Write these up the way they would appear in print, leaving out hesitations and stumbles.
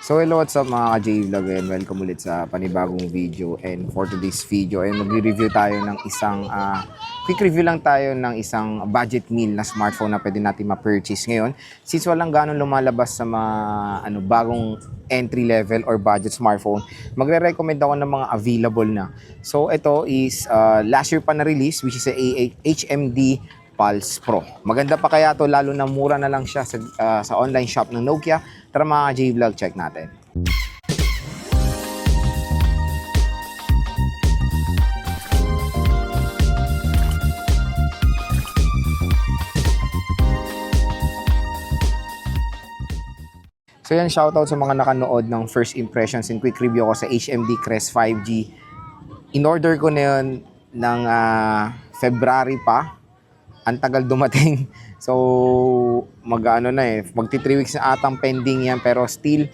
So hello, what's up mga ka-J-Vlog, and welcome ulit sa panibagong video. And for today's video ay magre-review tayo ng isang quick review lang tayo ng isang budget meal na smartphone na pwede natin ma-purchase ngayon. Since walang ganong lumalabas sa mga bagong entry level or budget smartphone, magre-recommend ako ng mga available na. So ito is last year pa na-release, which is a HMD Pulse Pro. Maganda pa kaya to, lalo na mura na lang siya sa online shop ng Nokia. Tara mga J-Vlog, check natin. So yan, shoutout sa mga nakanood ng first impressions and quick review ko sa HMD Crest 5G. In-order ko na yun ng February pa. Ang tagal dumating. So, mag-3 weeks na atang pending yan. Pero still,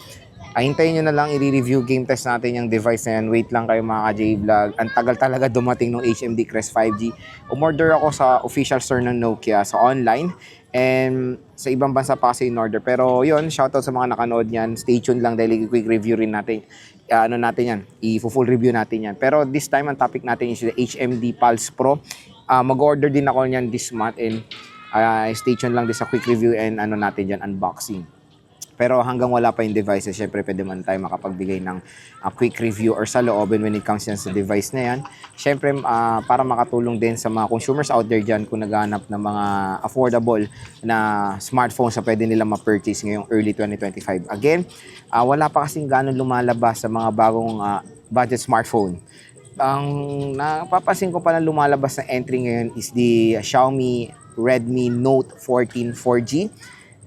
hintayin nyo na lang, i-review game test natin yung device na yan. Wait lang kayo mga ka-J-Vlog. Ang tagal talaga dumating ng HMD Crest 5G. Umorder ako sa official store ng Nokia sa online. And sa ibang bansa pa kasi in-order. Pero yun, shoutout sa mga nakanood yan. Stay tuned lang dahil quick review rin natin. I-full review natin yan. Pero this time, ang topic natin is the HMD Pulse Pro. Mag-order din ako niyan this month, and stay tuned lang din sa quick review and natin dyan, unboxing. Pero hanggang wala pa yung devices, syempre pwede man tayo makapagbigay ng quick review or sa loobin when it comes yan sa device na yan. Syempre para makatulong din sa mga consumers out there dyan kung naghahanap ng mga affordable na smartphones na pwede nila ma-purchase ngayong early 2025. Again, wala pa kasing gano'n lumalabas sa mga bagong budget smartphone. Ang napapansin ko pa na lumalabas na entry ngayon is the Xiaomi Redmi Note 14 4G.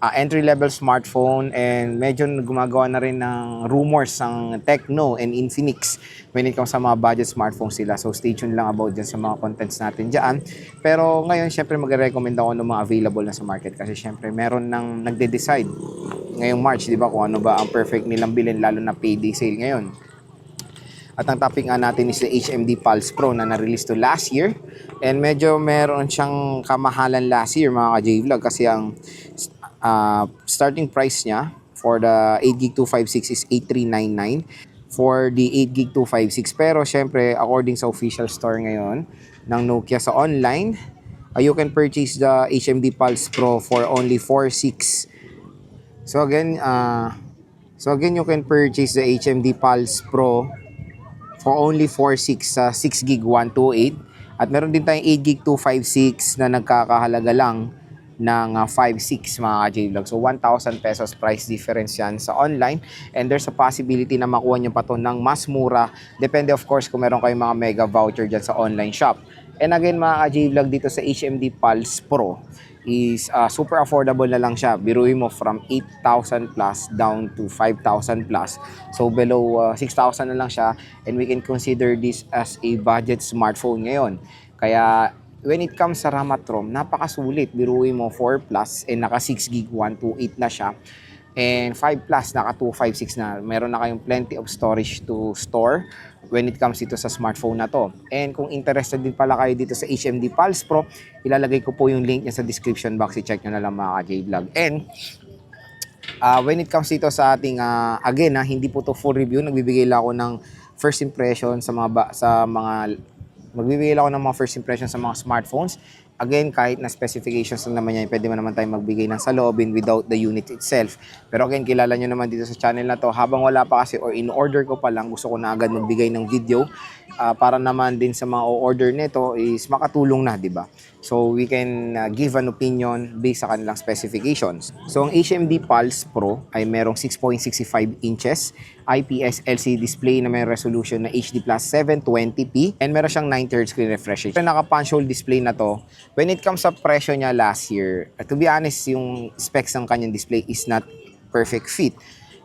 Entry-level smartphone, and medyo gumagawa na rin ng rumors ng Tecno and Infinix when it comes sa mga budget smartphone sila. So stay tuned lang about dyan sa mga contents natin dyan. Pero ngayon, syempre magre-recommend ako ng mga available na sa market kasi syempre meron nang nagde-decide ngayong March, di ba, kung ano ba ang perfect nilang bilhin, lalo na payday sale ngayon. At ang topic nga natin is the HMD Pulse Pro na na-release to last year. And medyo meron siyang kamahalan last year mga ka-J-Vlog kasi ang starting price niya for the 8GB 256 is 8399 for the 8GB 256. Pero syempre, according sa official store ngayon ng Nokia sa online, you can purchase the HMD Pulse Pro for only 46. So again, you can purchase the HMD Pulse Pro for only 46 sa 6GB 128. At meron din tayong 8GB 256 na nagkakahalaga lang ng 5.6 mga ka-J-Vlog. So 1,000 pesos price difference yan sa online, and there's a possibility na makuha nyo pa to ng mas mura. Depende of course kung meron kayong mga mega voucher dyan sa online shop. And again mga ka-J-Vlog, dito sa HMD Pulse Pro is super affordable na lang siya. Biruin mo from 8,000 plus down to 5,000 plus. So below 6,000 na lang siya, and we can consider this as a budget smartphone ngayon. Kaya when it comes sa RAM at ROM, napakasulit. Biruin mo 4 plus and naka 6GB 128 na siya. And 5 plus, naka 256 na. Meron na kayong plenty of storage to store when it comes dito sa smartphone na to. And kung interested din pala kayo dito sa HMD Pulse Pro, ilalagay ko po yung link niya sa description box. I-check nyo na lang mga ka-J-Vlog. And when it comes dito sa ating, again, hindi po to full review. Nagbibigay lang ako ng first impression magbibigay lang ako ng mga first impression sa mga smartphones. Again, kahit na specifications lang naman yan, pwede mo naman tayo magbigay ng saloobin without the unit itself. Pero again, kilala nyo naman dito sa channel na to, habang wala pa kasi or in-order ko pa lang, gusto ko na agad magbigay ng video para naman din sa mga order nito is makatulong na, di ba? So we can give an opinion based sa kanilang specifications. So ang HMD Pulse Pro ay merong 6.65 inches IPS LCD display na may resolution na HD Plus 720p, and meron siyang 90Hz screen refresh rate. Naka-punch hole display na to. When it comes sa presyo niya last year, to be honest, yung specs ng kanyang display is not perfect fit.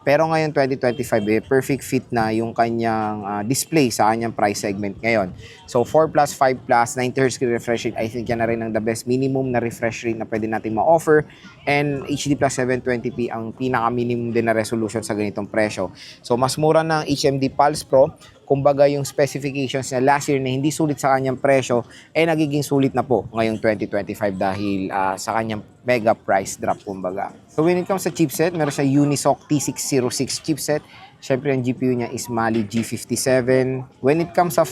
Pero ngayon 2025, perfect fit na yung kanyang display sa kanyang price segment ngayon. So 4 plus, 5 plus, 90Hz screen refresh rate, I think yan na rin ang the best minimum na refresh rate na pwede natin ma-offer. And HD Plus 720p ang pinaka-minimum din na resolution sa ganitong presyo. So mas mura ng HMD Pulse Pro kumbaga yung specifications niya last year na hindi sulit sa kanyang presyo, nagiging sulit na po ngayong 2025 dahil sa kanyang mega price drop kumbaga. So when it comes sa chipset, meron siya Unisoc T606 chipset. Siyempre, ang GPU niya is Mali G57. When it comes sa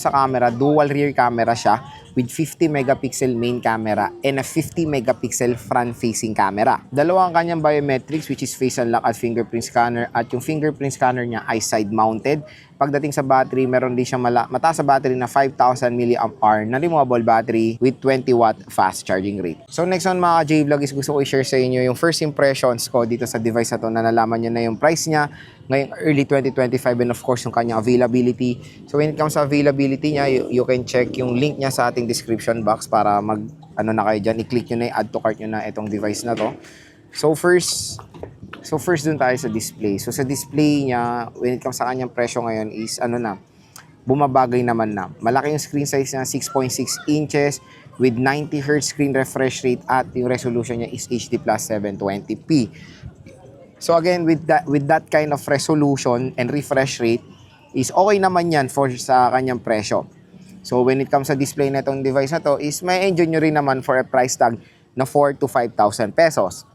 camera, dual rear camera siya with 50 megapixel main camera and a 50 megapixel front-facing camera. Dalawa ang kanyang biometrics which is face unlock at fingerprint scanner, at yung fingerprint scanner niya ay side-mounted. Pagdating sa battery, meron din siyang mataas sa battery na 5,000 mAh na removable battery with 20 watt fast charging rate. So next on mga J-Vlog is gusto ko i-share sa inyo yung first impressions ko dito sa device na to, na nalaman nyo na yung price niya ngayong early 2025 and of course yung kanyang availability. So when it comes sa availability niya, you can check yung link niya sa ating description box para na kayo dyan, i-click nyo na, add to cart nyo na itong device na to. So first dun tayo sa display. So sa display niya, when it comes sa kanyang presyo ngayon is bumabagay naman na. Malaki yung screen size niya, 6.6 inches with 90 Hz screen refresh rate at yung resolution niya is HD plus 720p. So again, with that kind of resolution and refresh rate is okay naman yan sa kanyang presyo. So when it comes sa display na itong device na to is may enjoy nyo rin naman for a price tag na 4,000 to 5,000 pesos.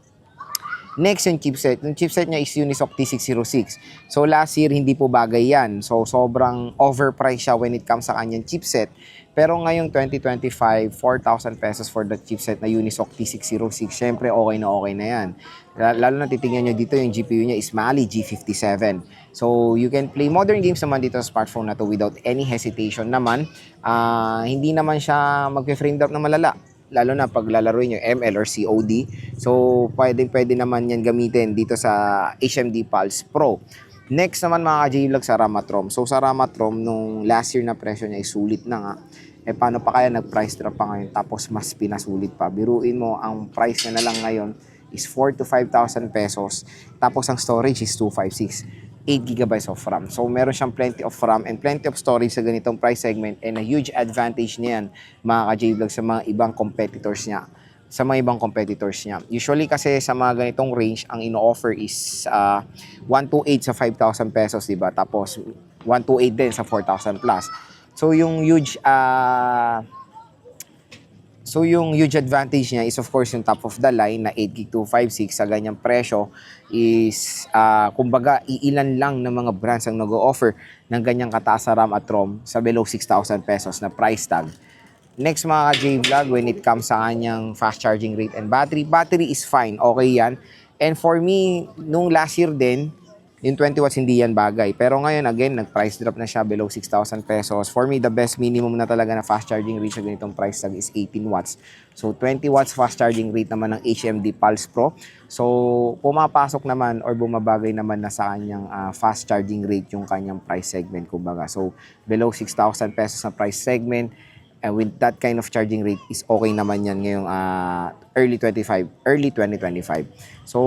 Next yung chipset. Yung chipset niya is Unisoc T606. So last year hindi po bagay yan. So sobrang overpriced siya when it comes sa kanyang chipset. Pero ngayong 2025, 4,000 pesos for the chipset na Unisoc T606. Syempre okay na yan. Lalo na titingnan nyo dito yung GPU niya is Mali G57. So you can play modern games naman dito sa smartphone na to without any hesitation naman. Hindi naman siya mag-frame drop na malala. Lalo na pag lalaroin yung ML or COD. So, pwede naman yan gamitin dito sa HMD Pulse Pro. Next naman mga ka-J-Vlog sa RAM at ROM. So, sa RAM at ROM, nung last year na presyo niya ay sulit na nga. Paano pa kaya nag-price drop pa ngayon tapos mas pinasulit pa? Biruin mo, ang price niya na lang ngayon is 4,000 to 5,000 pesos. Tapos, ang storage is 256. 8 GB of RAM. So, meron siyang plenty of RAM and plenty of storage sa ganitong price segment, and a huge advantage niyan, mga ka-J-Vlog, sa mga ibang competitors niya. Usually kasi sa mga ganitong range, ang ino-offer is 128 sa 5,000 pesos, diba? Tapos 128 din sa 4,000 plus. So, yung huge advantage niya is of course yung top of the line na 8GB 256 sa ganyang presyo is kumbaga iilan lang ng mga brands ang nag-o-offer ng ganyang kataas na RAM at ROM sa below 6,000 pesos na price tag. Next mga J-Vlog, when it comes sa kanyang fast charging rate and battery is fine, okay yan. And for me, nung last year din, yung 20 watts hindi yan bagay. Pero ngayon, again, nag-price drop na siya below 6,000 pesos. For me, the best minimum na talaga na fast charging rate sa ganitong price tag is 18 watts. So, 20 watts fast charging rate naman ng HMD Pulse Pro. So, pumapasok naman or bumabagay naman na sa kanyang fast charging rate yung kanyang price segment, kumbaga. So, below 6,000 pesos na price segment, and with that kind of charging rate is okay naman yan ngayong early 2025. So,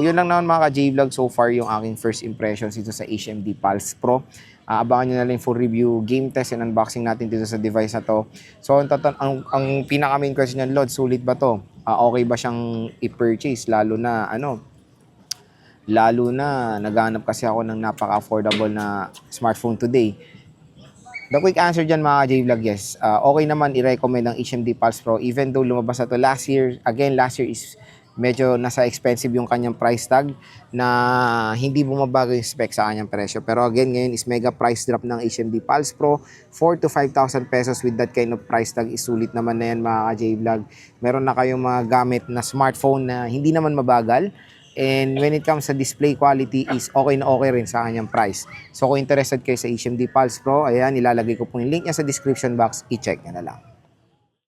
yun lang naman mga ka-J-Vlog. So far, yung aking first impressions dito sa HMD Pulse Pro. Abangan nyo na lang full review, game test, and unboxing natin dito sa device na to. So, ang pinaka-main question nyo, Lord, sulit ba to? Okay ba siyang i-purchase? Lalo na naghanap kasi ako ng napaka-affordable na smartphone today. The quick answer dyan mga J-Vlog, yes. Okay naman i-recommend ang HMD Pulse Pro even though lumabas na to last year. Again, last year is medyo nasa expensive yung kanyang price tag na hindi bumabago yung spec sa kanyang presyo. Pero again, ngayon is mega price drop ng HMD Pulse Pro. 4,000 to 5,000 pesos with that kind of price tag is sulit naman na yan mga J-Vlog. Meron na kayong mga gamit na smartphone na hindi naman mabagal. And when it comes sa display quality is okay na okay rin sa kanyang price. So kung interested kayo sa HMD Pulse Pro, ayan, ilalagay ko po yung link niya sa description box. I-check nyo na lang.